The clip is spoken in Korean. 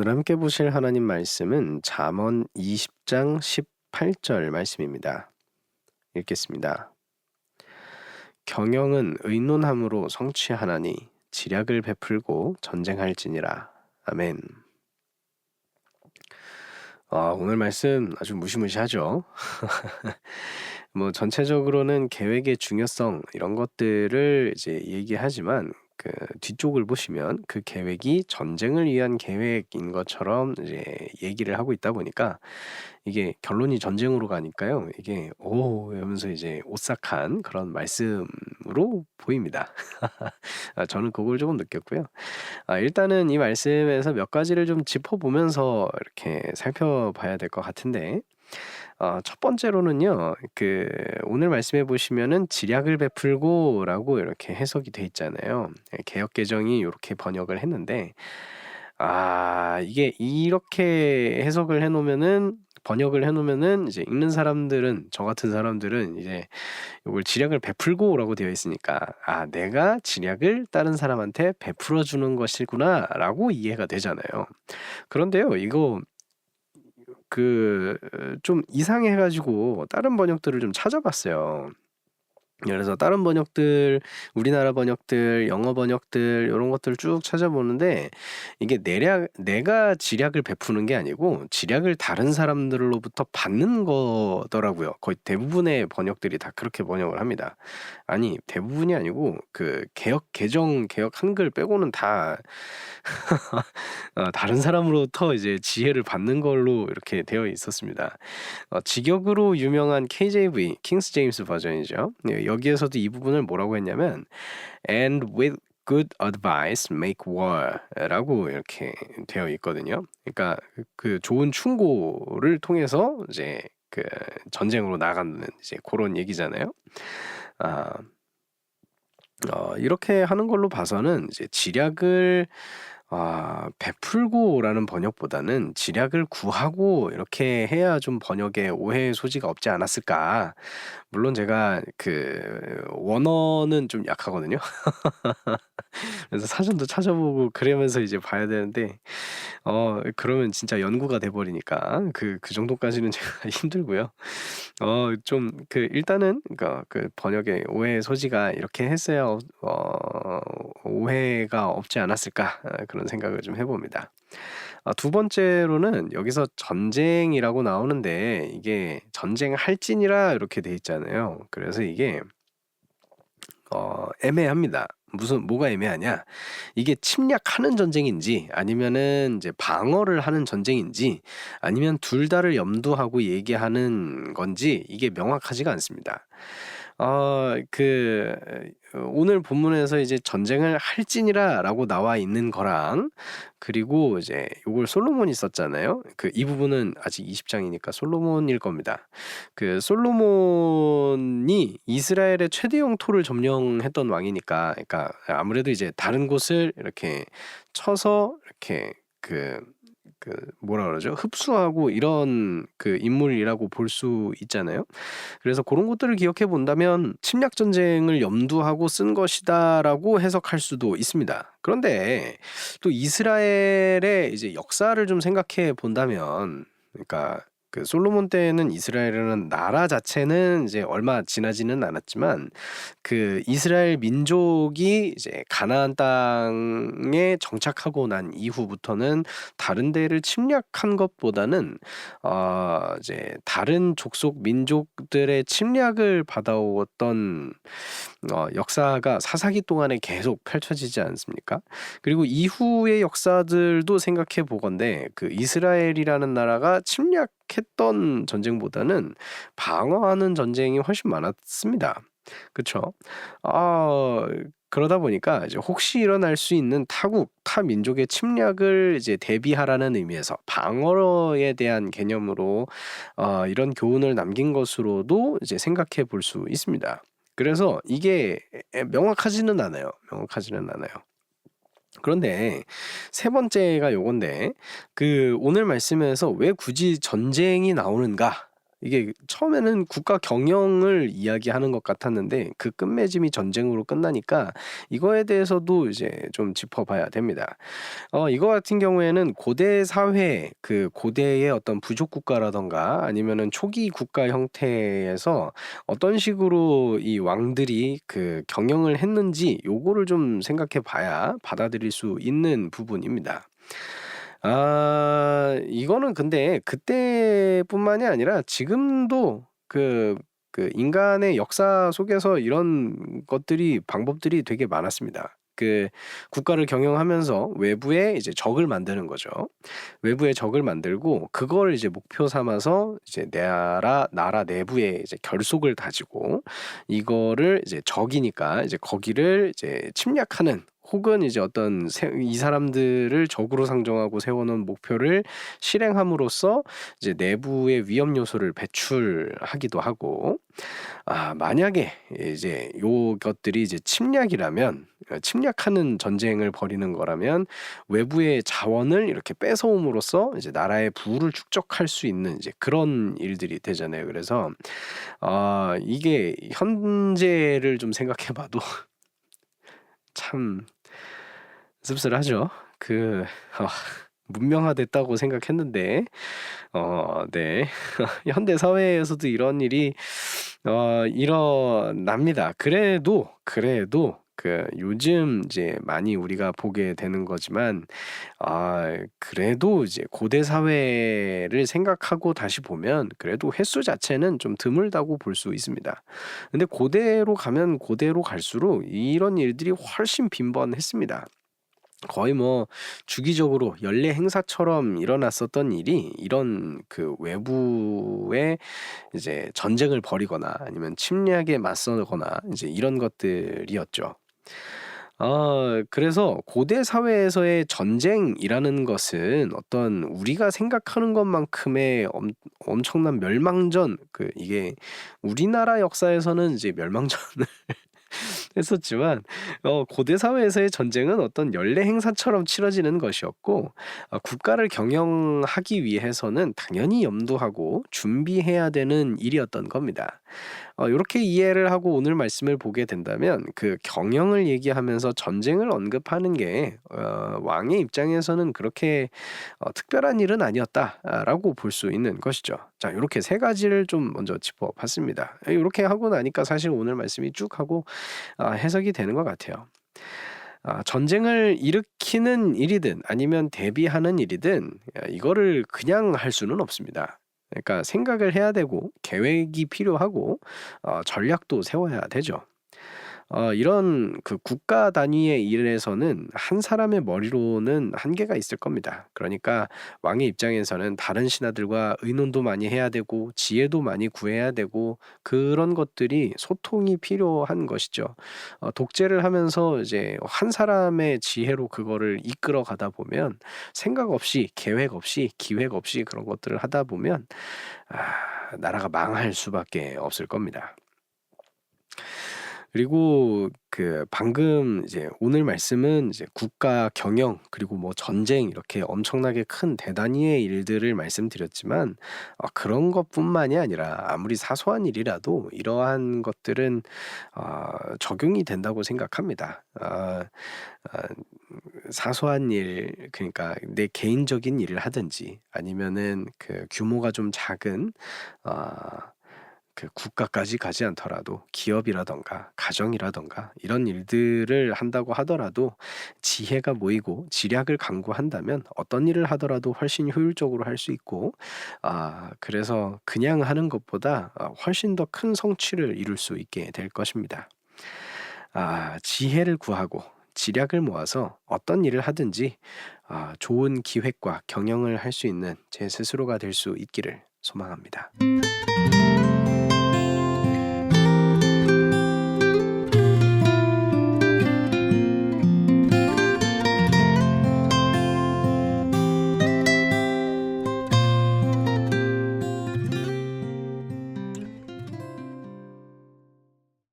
오늘 함께 보실 하나님 말씀은 잠언 20장 18절 말씀입니다. 읽겠습니다. 경영은 의논함으로 성취하나니 지략을 베풀고 전쟁할지니라. 아멘. 오늘 말씀 아주 무시무시하죠. 전체적으로는 계획의 중요성 이런 것들을 이제 얘기하지만 그 뒤쪽을 보시면 그 계획이 전쟁을 위한 계획인 것처럼 이제 얘기를 하고 있다 보니까 이게 결론이 전쟁으로 가니까요. 이게 이러면서 이제 오싹한 그런 말씀으로 보입니다. 저는 그걸 조금 느꼈고요. 일단은 이 말씀에서 몇 가지를 좀 짚어보면서 이렇게 살펴봐야 될 것 같은데, 첫 번째로는요. 오늘 말씀해 보시면은 "지략을 베풀고"라고 이렇게 해석이 돼 있잖아요. 개역 개정이 요렇게 번역을 했는데, 이게 이렇게 해석을 해 놓으면은, 번역을 해 놓으면은 이제 읽는 사람들은, 저 같은 사람들은 이제 요걸 "지략을 베풀고"라고 되어 있으니까 '내가 지략을 다른 사람한테 베풀어 주는 것이구나.'라고 이해가 되잖아요. 그런데요, 이거 좀 이상해 가지고 다른 번역들을 좀 찾아봤어요. 그래서 다른 번역들, 우리나라 번역들, 영어 번역들 요런 것들을 쭉 찾아보는데, 이게 내가 지략을 베푸는 게 아니고 지략을 다른 사람들로부터 받는 거더라고요. 거의 대부분의 번역들이 다 그렇게 번역을 합니다. 아니, 대부분이 아니고 개역 한글 빼고는 다 다른 사람으로부터 이제 지혜를 받는 걸로 이렇게 되어 있었습니다. 직역으로 유명한 KJV, 킹스 제임스 버전이죠. 네, 여기에서도 이 부분을 뭐라고 했냐면 "And with good advice make war라고 이렇게 되어 있거든요. 그러니까 그 좋은 충고를 통해서 이제 그 전쟁으로 나가는 이제 고런 얘기잖아요. 아 이렇게 하는 걸로 봐서는 이제 지략을 "베풀고"라는 번역보다는 "지략을 구하고" 이렇게 해야 좀 번역에 오해의 소지가 없지 않았을까. 물론 제가 원어는 좀 약하거든요. 그래서 사전도 찾아보고 그러면서 이제 봐야 되는데, 그러면 진짜 연구가 돼 버리니까 그 정도까지는 제가 힘들고요. 일단은 그 번역에 오해의 소지가 이렇게 했어야 오해가 없지 않았을까, 그런 생각을 좀 해 봅니다. 두 번째로는 여기서 전쟁이라고 나오는데, 이게 "전쟁할지니라" 이렇게 돼 있잖아요. 그래서 이게 애매합니다. 뭐가 애매하냐? 이게 침략하는 전쟁인지 아니면은 이제 방어를 하는 전쟁인지, 아니면 둘 다를 염두하고 얘기하는 건지 이게 명확하지가 않습니다. 오늘 본문에서 이제 "전쟁을 할지니라"라고 나와 있는 거랑, 그리고 이제 요걸 솔로몬이 썼잖아요. 이 부분은 아직 20 장이니까 솔로몬일 겁니다. 솔로몬이 이스라엘의 최대 영토를 점령했던 왕이니까, 그러니까 아무래도 이제 다른 곳을 이렇게 쳐서 이렇게 뭐라 그러죠? 흡수하고 이런 인물이라고 볼 수 있잖아요. 그래서 그런 것들을 기억해 본다면 '침략 전쟁을 염두하고 쓴 것이다.'라고 해석할 수도 있습니다. 그런데 또 이스라엘의 이제 역사를 좀 생각해 본다면, 그러니까 솔로몬 때에는 이스라엘이라는 나라 자체는 이제 얼마 지나지는 않았지만, 이스라엘 민족이 이제 가나안 땅에 정착하고 난 이후부터는 다른 데를 침략한 것보다는 이제 다른 족속 민족들의 침략을 받아왔던 역사가 사사기 동안에 계속 펼쳐지지 않습니까? 그리고 이후의 역사들도 생각해 보건대 이스라엘이라는 나라가 침략했던 전쟁보다는 방어하는 전쟁이 훨씬 많았습니다. 그쵸? 그러다 보니까 이제 혹시 일어날 수 있는 타 민족의 침략을 이제 대비하라는 의미에서 방어에 대한 개념으로 이런 교훈을 남긴 것으로도 이제 생각해 볼 수 있습니다. 그래서 이게 명확하지는 않아요. 그런데 세 번째가 요건데, 오늘 말씀에서 왜 굳이 전쟁이 나오는가? 이게 처음에는 국가 경영을 이야기하는 것 같았는데 그 끝맺음이 전쟁으로 끝나니까 이거에 대해서도 이제 좀 짚어봐야 됩니다. 이거 같은 경우에는 고대 사회, 그 고대의 어떤 부족 국가라던가 아니면은 초기 국가 형태에서 어떤 식으로 이 왕들이 그 경영을 했는지 요거를 좀 생각해 봐야 받아들일 수 있는 부분입니다. 이거는 근데 그때뿐만이 아니라 지금도 그 인간의 역사 속에서 이런 것들이 방법들이 되게 많았습니다. 그 국가를 경영하면서 외부에 이제 적을 만드는 거죠. 외부에 적을 만들고 그걸 이제 목표 삼아서 이제 나라 내부에 이제 결속을 다지고 이거를 이제 적이니까 이제 거기를 이제 침략하는 혹은 이제 어떤 이 사람들을 적으로 상정하고 세워놓은 목표를 실행함으로써 이제 내부의 위험 요소를 배출하기도 하고 만약에 이제 요것들이 이제 침략이라면 침략하는 전쟁을 벌이는 거라면 외부의 자원을 이렇게 뺏어옴으로써 이제 나라의 부를 축적할 수 있는 이제 그런 일들이 되잖아요. 그래서 이게 현재를 좀 생각해 봐도 참 씁쓸하죠. 문명화됐다고 생각했는데 네. 현대 사회에서도 이런 일이 일어납니다. 그래도 그 요즘 이제 많이 우리가 보게 되는 거지만 그래도 이제 고대 사회를 생각하고 다시 보면 그래도 횟수 자체는 좀 드물다고 볼 수 있습니다. 근데 고대로 가면 고대로 갈수록 이런 일들이 훨씬 빈번했습니다. 거의 뭐 주기적으로 연례 행사처럼 일어났었던 일이 이런 그 외부에 이제 전쟁을 벌이거나 아니면 침략에 맞서거나 이제 이런 것들이었죠. 그래서 고대 사회에서의 전쟁이라는 것은 어떤 우리가 생각하는 것만큼의 엄청난 멸망전, 이게 우리나라 역사에서는 이제 멸망전을 했었지만 고대 사회에서의 전쟁은 어떤 연례 행사처럼 치러지는 것이었고 국가를 경영하기 위해서는 당연히 염두하고 준비해야 되는 일이었던 겁니다. 요렇게 이해를 하고 오늘 말씀을 보게 된다면 그 경영을 얘기하면서 전쟁을 언급하는 게 왕의 입장에서는 그렇게 특별한 일은 아니었다라고 볼 수 있는 것이죠. 자, 요렇게 세 가지를 좀 먼저 짚어봤습니다. 요렇게 하고 나니까 사실 오늘 말씀이 쭉 하고 해석이 되는 것 같아요. 전쟁을 일으키는 일이든 아니면 대비하는 일이든 이거를 그냥 할 수는 없습니다. 그러니까 생각을 해야 되고 계획이 필요하고 전략도 세워야 되죠. 이런 그 국가 단위의 일에서는 한 사람의 머리로는 한계가 있을 겁니다. 그러니까 왕의 입장에서는 다른 신하들과 의논도 많이 해야 되고 지혜도 많이 구해야 되고 그런 것들이 소통이 필요한 것이죠. 독재를 하면서 이제 한 사람의 지혜로 그거를 이끌어 가다 보면 생각 없이 계획 없이 기획 없이 그런 것들을 하다 보면 나라가 망할 수밖에 없을 겁니다. 그리고 그 방금 이제 오늘 말씀은 이제 국가 경영 그리고 뭐 전쟁 이렇게 엄청나게 큰 대단위의 일들을 말씀드렸지만 그런 것뿐만이 아니라 아무리 사소한 일이라도 이러한 것들은 적용이 된다고 생각합니다. 사소한 일 그러니까 내 개인적인 일을 하든지 아니면은 그 규모가 좀 작은 그 국가까지 가지 않더라도 기업이라던가 가정이라던가 이런 일들을 한다고 하더라도 지혜가 모이고 지략을 강구한다면 어떤 일을 하더라도 훨씬 효율적으로 할 수 있고 그래서 그냥 하는 것보다 훨씬 더 큰 성취를 이룰 수 있게 될 것입니다. 지혜를 구하고 지략을 모아서 어떤 일을 하든지 좋은 기획과 경영을 할 수 있는 제 스스로가 될 수 있기를 소망합니다.